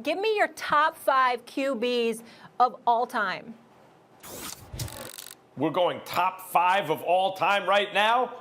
Give me your top 5 QBs of all time. We're going top 5 of all time right now.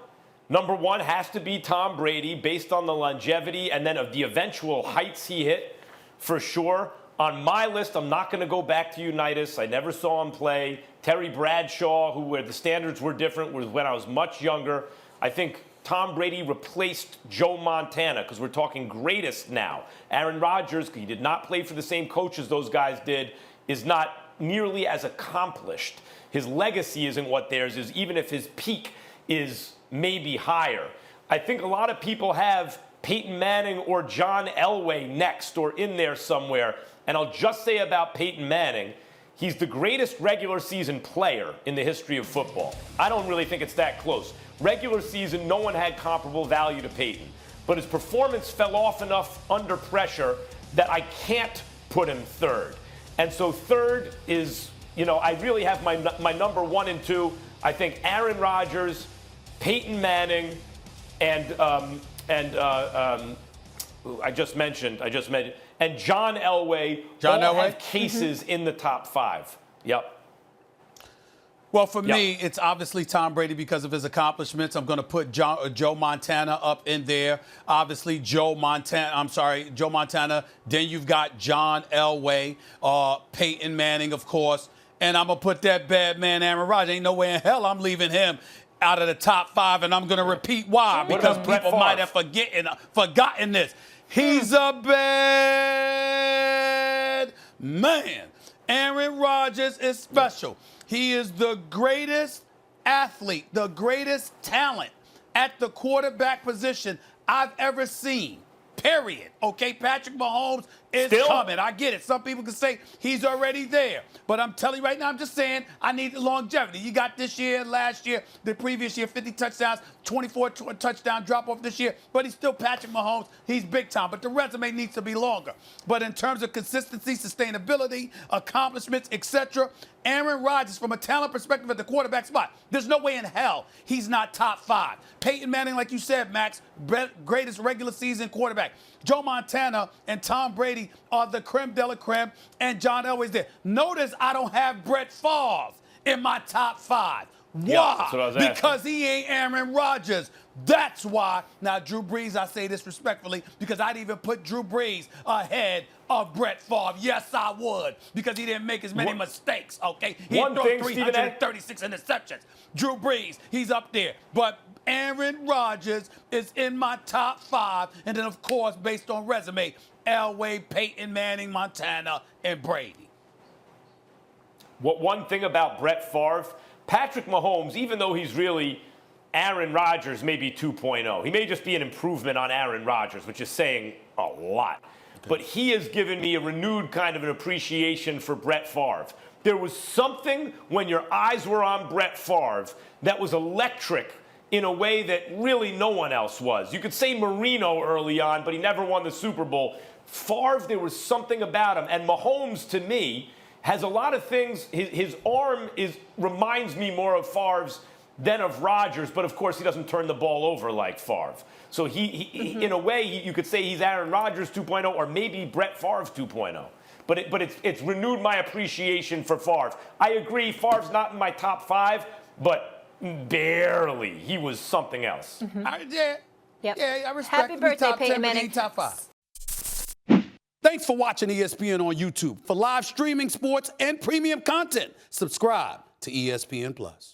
Number 1 has to be Tom Brady, based on the longevity and then of the eventual heights he hit, for sure. On my list, I'm not going to go back to Unitas. I never saw him play. Terry Bradshaw, where the standards were different, was when I was much younger. I think Tom Brady replaced Joe Montana, because we're talking greatest now. Aaron Rodgers, he did not play for the same coach as those guys did, is not nearly as accomplished. His legacy isn't what theirs is, even if his peak is maybe higher. I think a lot of people have Peyton Manning or John Elway next or in there somewhere. And I'll just say about Peyton Manning, he's the greatest regular season player in the history of football. I don't really think it's that close. Regular season, no one had comparable value to Peyton. But his performance fell off enough under pressure that I can't put him third. And so third is, I really have my number 1 and 2. I think Aaron Rodgers, Peyton Manning, and I just mentioned, and John Elway. Have cases in the top 5. Yep. Well, for me, it's obviously Tom Brady because of his accomplishments. I'm going to put Joe Montana up in there. Obviously, Joe Montana. Then you've got John Elway, Peyton Manning, of course. And I'm going to put that bad man, Aaron Rodgers. Ain't no way in hell I'm leaving him out of the top 5, and I'm going to repeat why, because people might have forgotten this. He's a bad man. Aaron Rodgers is special. He is the greatest athlete, the greatest talent at the quarterback position I've ever seen. Period. Okay, Patrick Mahomes is coming. I get it. Some people can say he's already there. But I'm telling you right now, I'm just saying I need the longevity. You got this year, last year, the previous year, 50 touchdowns, 24 touchdown drop-off this year. But he's still Patrick Mahomes. He's big time. But the resume needs to be longer. But in terms of consistency, sustainability, accomplishments, etc., Aaron Rodgers, from a talent perspective at the quarterback spot, there's no way in hell he's not top 5. Peyton Manning, like you said, Max, greatest regular season quarterback. Joe Montana and Tom Brady are the creme de la creme, and John Elway's there. Notice I don't have Brett Favre in my top 5. Why? Because he ain't Aaron Rodgers. That's why. Now, Drew Brees, I say this respectfully, because I'd even put Drew Brees ahead of Brett Favre. Yes, I would, because he didn't make as many mistakes, okay? He didn't throw 336 interceptions. Drew Brees, he's up there. But Aaron Rodgers is in my top 5. And then, of course, based on resume, Elway, Peyton Manning, Montana, and Brady. One thing about Brett Favre, Patrick Mahomes, even though he's really Aaron Rodgers, maybe 2.0, he may just be an improvement on Aaron Rodgers, which is saying a lot. Okay. But he has given me a renewed kind of an appreciation for Brett Favre. There was something when your eyes were on Brett Favre that was electric in a way that really no one else was. You could say Marino early on, but he never won the Super Bowl. Favre, there was something about him. And Mahomes, to me, has a lot of things. His arm reminds me more of Favre's than of Rodgers, but of course he doesn't turn the ball over like Favre. So he in a way, you could say he's Aaron Rodgers 2.0 or maybe Brett Favre 2.0. But it's renewed my appreciation for Favre. I agree, Favre's not in my top 5, but barely. He was something else. I respect. Happy birthday, Peyton Manning. Top 5. Thanks for watching ESPN on YouTube. For live streaming, sports, and premium content, subscribe to ESPN+.